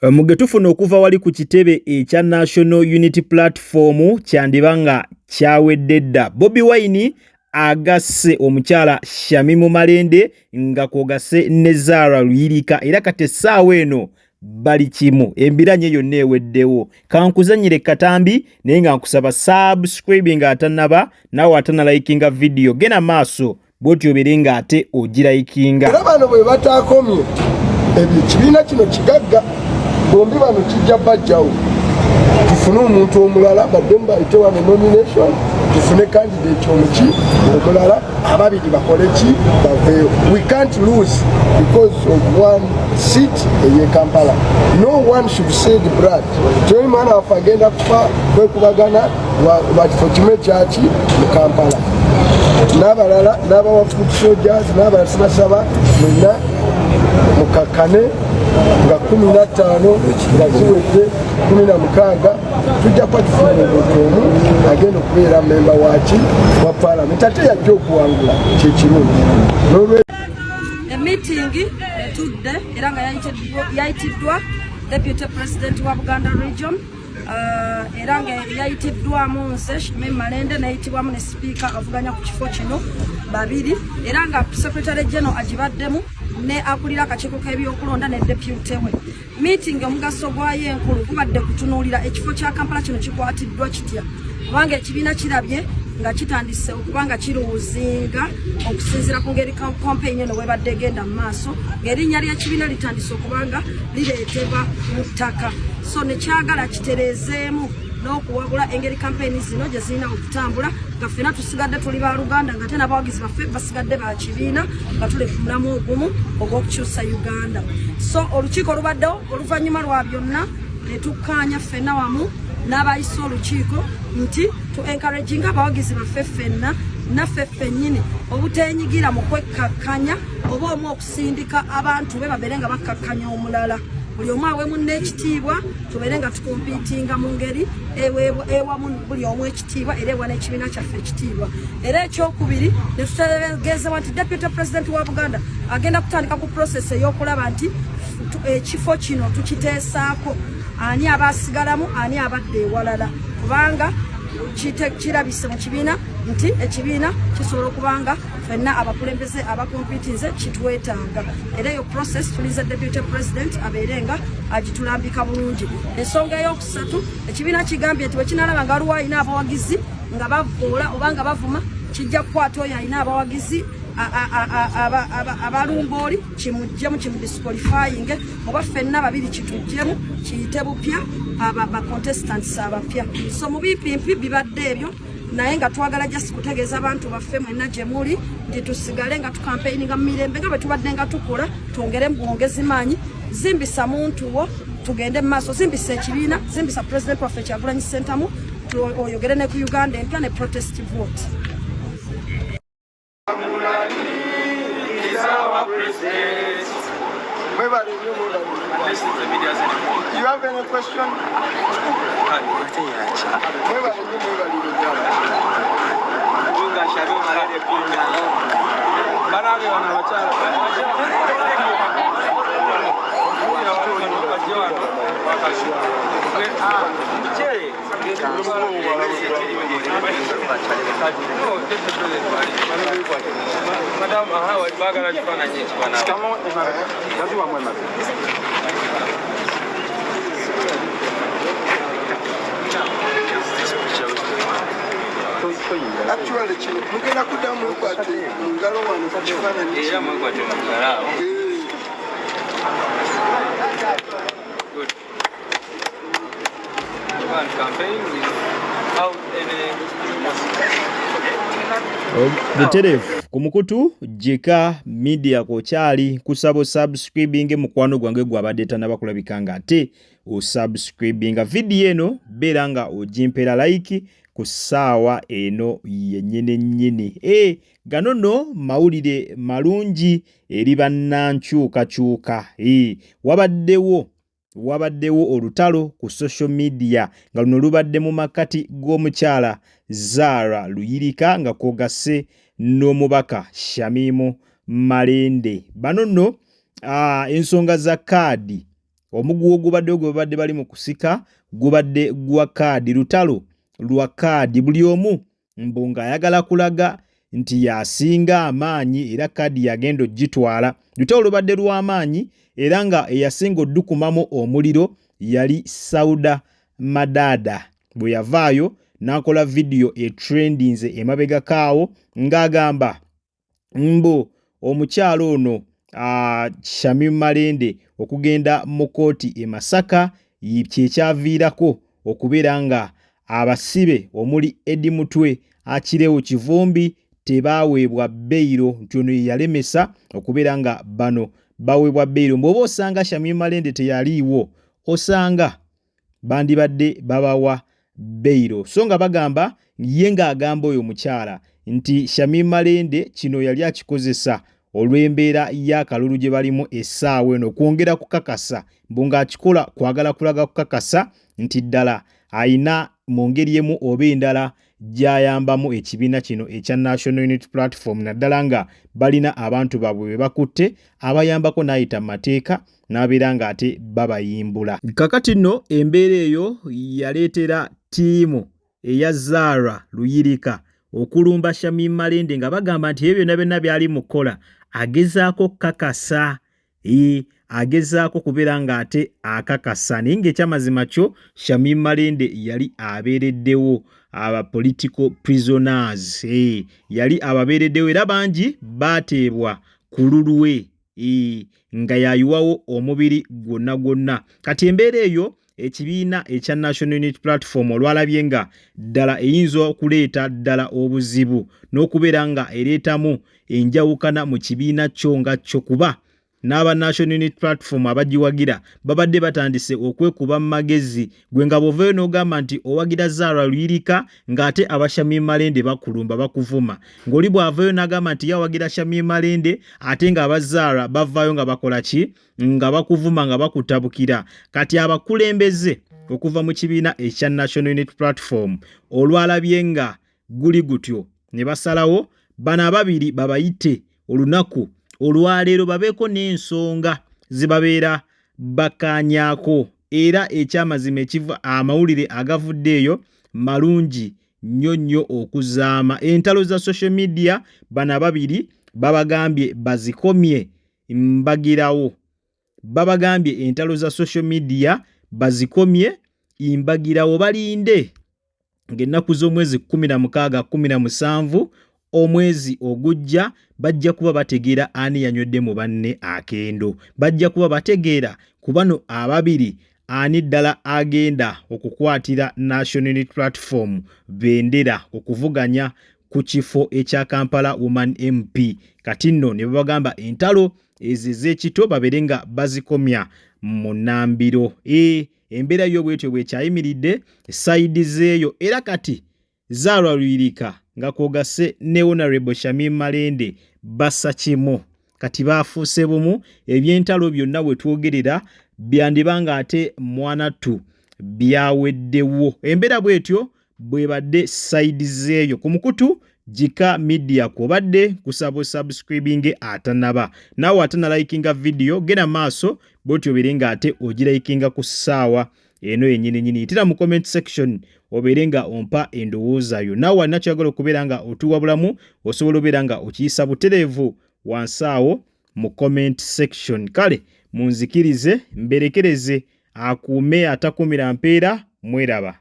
Mugetufuna okuva wali ku kitebe ekya National Unity Platform kyandibanga kyawedde dda. Bobi Wine agasse omukyala Shamimu Malende nga kwogase ne Zara Luyirika era kati essaawa eno bali kimu, embiranye yonna eweddewo. Kankuzanyire katambi naye nga nkusaba subscribe nga atanaba nawe atanalayikinga video gena maaso bw'otyo obere nga ate ogirayikinga. Era bano bwe bataakomye ekibiina kino kigagga bombi bano kijja bajjawo tufune omuntu omulala badde mubayite wano nomination tufune candidate omuki omulala ababiri bakole ki baveeyo. We can't lose because of one seat eye Kampala. No one should shed blood. Tell mwana waffe agenda kufa kwekubagana wakifo kimu ekyaki mu Kampala. N'abalala n'abawa foot soldiers n'abalala sibasaba mwenna mukakane nga 15 nga ziwedde 16 tujja kuba tufuna omuntu omu agenda okubeera memba waki wa palamenti ate yajja okuwangula kyekirungi. Emitingi etudde era nga yayitiddwa Deputy President wa Buganda Region era nga yayitiddwamu nze Shamimu Malende nayitibwamu ne Speaker avuganya ku kifo kino babiri era nga Secretary General agibaddemu ne akulira akakiiko k'ebyokulonda ne deputy we. Meeting omugaso gwayo enkulu kubadde kutunuulira ekifo kya Kampala kino kikwatiddwa kitya kubanga ekibiina kirabye nga kitandise okubanga kiruuzinga okusinziira ku ngeri campaign eno webadde egenda mu maaso ng'erinnya ly'ekibiina litandise okubanga lireetebwa mu ttaka so ne kyagala kitereezeemu n'okuwabula engeri campaign zino gye zirina okutambula nga ffenna tusigadde tuli ba Luganda nga ate n'abawagizi baffe basigadde ba kibiina nga tuli ku mulamu ogumu ogw'okukyusa Uganda. So olukiiko olubaddewo oluvannyuma lwa byonna ne tukkaanya ffenna wamu n'abayisa olukiiko nti tu encouraging abawagizi baffe ffenna naffe ffennyini obuteenyigira mu kwekkakkanya oba omu okusindika abantu be babeere nga bakkakkanya omulala. Buli omu aweemu n'ekitiibwa tubeere nga tukompiitinga mu ngeri ewamu buli omu ekitiibwa era ewa n'ekibiina kyaffe ekitiibwa. Era ekyokubiri ne tutegeezebwa nti Deputy President wa Buganda agenda kutandika ku process ey'okulaba nti ekifo kino tukiteesaako ani abasigalamu ani abadde ewalala kubanga kirabise mu kibiina nti ekibiina kisobola okubanga ffenna abakulembeze abakompitinze kitwetaaga era eyo process tuliza Deputy President abeere nga agitulambika bulungi. Ensonga ey'okusatu ekibiina kigambye nti bwe kinalaba nga waliwo alina abawagizi nga bavoola oba nga bavuma kijja kukwata oyo alina abawagizi abalumbooli kimuggyemu kimudisqualifying oba ffenna babiri kituggyemu kiyite bupya ba contestants abapya. So mu bimpimpi bibadde ebyo naye nga twagala just kutegeeza abantu baffe mwenna gye muli nti tusigale nga tukampeininga mu mirembe nga bwe tubadde nga tukola twongere mu bwongezi maanyi zimbisa muntu wo tugende mu maaso zimbisa ekibiina zimbisa President waffe Kyagulanyi Ssentamu oyogere ne ku Uganda empya ne protest vote. You have any question? Actually, mugenda kuddamu kwate ngalo wano ku kifaananyi era mwekwate mugala. Good. One campaign without any Butereevu ku mukutu Jeka Media kokyali kusaba subscribing mukwano gwange gwabadde tannabakulabika nga ate osubscribinga video eno beera nga ogimpera like ku ssaawa eno yennyini. Gano nno mawulire malungi eri bannankyukakyuka. Wabaddewo olutalo ku social media nga luno lubadde mu makati g'omukyala Zara Luyirika nga kwogase n'omubaka Shamimu Malende. Bano nno ensonga za kaadi omuguwa gubadde bali mu kusika gubadde gwa kaadi, lutalo lwa kaadi, buli omu mbu ng'ayagala kulaga nti yasinga amaanyi era kaadi yagenda ogitwala. Lutalo lubadde lw'amaanyi era nga eyasinga oddukumamu omuliro yali Sauda Madada bwe yavaayo n'akola vidiyo etrendinze emabega kaawo ng'agamba mbu omukyalo ono Shamim Malende okugenda mu kooti e Masaka kyekyaviirako okubeera nga abasibe omuli Eddie Mutwe, Akirewo Kivumbi tebaaweebwa beyiro, nti ono yalemesa okubeera nga bano baweebwa beyiro. Bw'oba osanga Shamim Malende teyaliiwo osanga bandibadde babawa beyiro. So nga bagamba ye ng'agamba oyo mukyala nti Shamim Malende kino yali akikozesa olw'embeera y'akalulu gye balimu essaawa eno kwongera kukakasa mbu ng'akikola kwagala kulaga kukakasa nti ddala ayina mu ngeri emu oba endala gy'ayambamu ekibiina kino ekya National Unity Platform, naddala nga balina abantu baabwe be bakutte abayambako n'ayita mu mateeka n'abeera ng'ate babayimbula. Kakati nno embeera eyo yaleetera ttiimu eya Zara Luyirika okulumba Shamim Malende nga bagamba nti ebyo byonna byali mu kkola agezaako kakasa, agezaako kubeera ng'ate akakasa, naye ng'ekyamazima kyo Shamim Malende yali abeereddewo aba political prisoners, yali ababeereddewo era bangi baateebwa ku lulwe nga yayiwawo omubiri gwonna gwonna. Kati embeera eyo ekibiina ekya National Unity Platform olwalabye nga ddala eyinza okuleeta ddala obuzibu n'okubeera nga ereetamu enjawukana mu kibiina kyo nga kyo, kuba n'aba National Unity Platform abagiwagira babadde batandise okwekuba mu magezi. Gwe nga bw'ovaayo n'ogamba nti owagira Zara Luyirika ng'ate aba Shamim Malende bakulumba bakuvuma, ng'oli bw'avaayo n'agamba nti yawagira Shamim Malende ate nga aba Zara bavaayo nga bakola ki, nga bakuvuma nga bakutabukira. Kati abakulembeze okuva mu kibiina ekya National Unity Platform olwalabye nga guli gutyo ne basalawo bano ababiri babayite olunaku olwaleero babeeko n'ensonga zibabeera bakaanyaako, era ekyamazima ekiva amawulire agavudde eyo malungi nnyo okuzaama. Entalo za social media bano ababiri babagambye bazikomye mbagirawo, babagambye entalo za social media bazikomye mbagirawo, balinde ng'ennaku z'omwezi 16 17 omwezi ogujja bajja kuba bategeera ani yanywedde mu banne akendo, bajja kuba bategeera ku bano ababiri ani ddala agenda okukwatira National Unity Platform bendera okuvuganya ku kifo ekya Kampala Woman MP. Kati nno ne babagamba entalo ez'ekito babeere nga bazikomya mu nnambiro. Embeera y'obwetyo bwekyayimiridde sayidi zeeyo, era kati Zara Luyirika nga kwogase ne Honorable Shamim Malende bassa kimu, kati baafuuse bumu. Ebyentalo byonna bwe twogerera byandibanga ate mwanattu byaweddewo. Embeera bwetyo bwe badde sayidi zeeyo. Ku mukutu Jika Media kwobadde kusaba subscribing atanaba, naawe atanalikinga video genda maaso bwetyo obeere nga ate ogirayikinga ku ssaawa eno yennyini. Yitira mu comment section obeere nga ompa endowooza yo. Naawe alina kyagala okubeera nga otuwa bulamu osobola obeera nga okiyisa butereevu wansi awo mu comment section. Kale munzikirize mberekereze akuume atakumira mpeera. Mweraba.